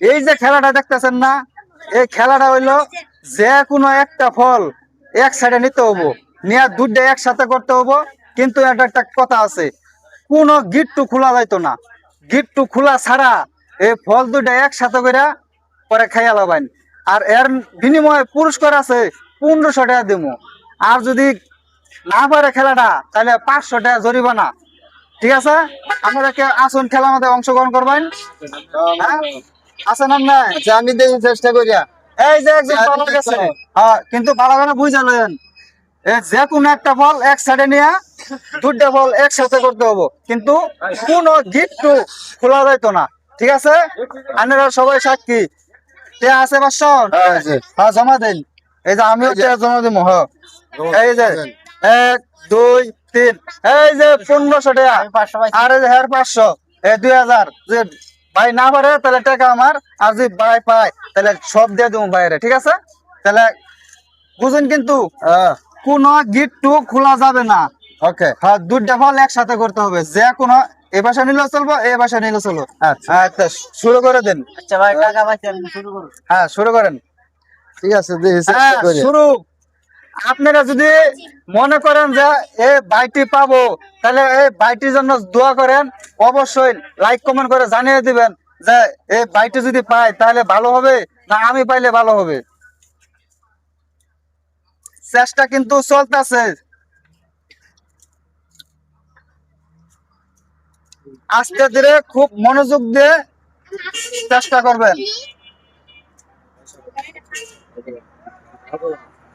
এই যে খেলাটা দেখতেছেন না, এই খেলাটা হইলো যে কোনো একটা ফল এক সাইডে নিতে হবো, নিয়ে দুধটা একসাথে করতে হবো। কিন্তু এটা একটা কথা আছে, কোনো গিট্টু খোলা যাইতো না। গিট্টু খোলা ছাড়া এই ফল দুইটা একসাথে করে পরে খাইয়া লাবাইন। আর এর বিনিময়ে পুরস্কার আছে 1500 টাকা দিব। আর যদি না পারে খেলাটা, তাহলে 500 টাকা জরিমানা। ঠিক আছে, আপনাদেরকে আসুন খেলার মধ্যে অংশগ্রহণ করবেন। হ্যাঁ? আছেন না? আমি দেখি চেষ্টা করিয়া। এই যে একজন পাওয়া গেছে। হ্যাঁ, কিন্তু ভালো করে বুঝে নেন, যে কোনো একটা ফল এক সাইডে নিয়ে দুইটা ফল একসাথে করতে হবো, কিন্তু কোনো গিট্টু খোলা যাইতো না। ঠিক আছে, আপনারা সবাই সাক্ষী। টিয়া আছে 500? হ্যাঁ, জমা দেন। এই যে আমিও টিয়া জমা দিব। হ্যাঁ, এই যে 1 2 3, এই যে 1500 টাকা। আর এই যে 500, এই 2000। যে ভাই না পারে তাহলে টাকা আমার, আর যদি ভাই পায় তাহলে সব দিয়ে দেবো বাইরে। ঠিক আছে, তাহলে বুঝুন কিন্তু কোন গিট্টু খোলা যাবে না। ওকে, হ্যাঁ, দুইটা ফল একসাথে করতে হবে। যে কোনো এ ভাষা নিলেও চলবো, এ ভাষা নিলেও চলবো। আচ্ছা, শুরু করে দেন। আচ্ছা ভাই, টাকা পাইছেন, শুরু করুন। হ্যাঁ, শুরু করেন। ঠিক আছে, দেখি চেষ্টা হ্যাঁ, করিয়া। শুরু। আপনারা যদি মনে করেন যে এই বাইটি পাবো, তাহলে এই বাইটির জন্য দোয়া করেন। অবশ্যই লাইক কমেন্ট করে জানিয়ে দিবেন যে এই বাইটি যদি পাই তাহলে ভালো হবে, না আমি পাইলে ভালো হবে। চেষ্টা কিন্তু চলতেছে। আস্তে ধীরে খুব মনোযোগ দিয়ে চেষ্টা করবেন।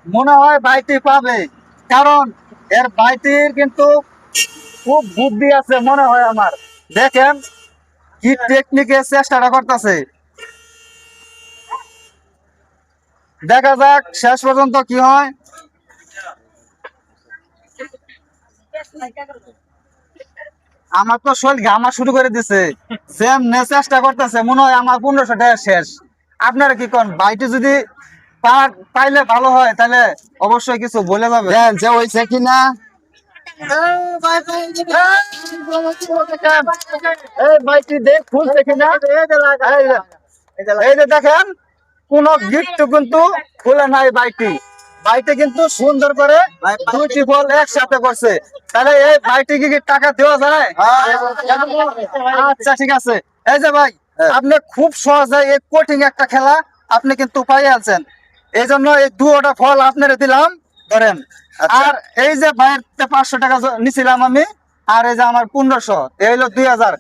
মনে হয় বাইটি পাবে, কারণ এর বাইটির কিন্তু খুব বুদ্ধি আছে মনে হয় আমার। দেখেন কি টেকনিকে চেষ্টাটা করতেছে। দেখা যাক শেষ পর্যন্ত কি হয়। আমার তো শরীর ঘামা শুরু করে দিছে, সেম চেষ্টা করতেছে। মনে হয় আমার 1500 টাকা শেষ। আপনারা কি কোন? বাইটি যদি পাইলে ভালো হয়, তাহলে অবশ্যই কিছু বলে যাবে। দেন যে হইছে কিনা। এই যে দেখেন, কোন গিফট কিন্তু খুলে নাই বাইটি। বাইটি কিন্তু সুন্দর করে দুইটি ফল একসাথে করছে। তাহলে এই বাইটি কি টাকা দেওয়া যায়? আচ্ছা, ঠিক আছে। এই যে ভাই, আপনি খুব সহজে এই কঠিন একটা খেলা আপনি কিন্তু পাইয়ে আছেন। এই জন্য এই দুটা ফল আপনারা দিলাম, ধরেন। আর এই যে ভাইয়ের 500 টাকা নিছিলাম আমি, আর এই যে আমার 1500, এই হলো 2000।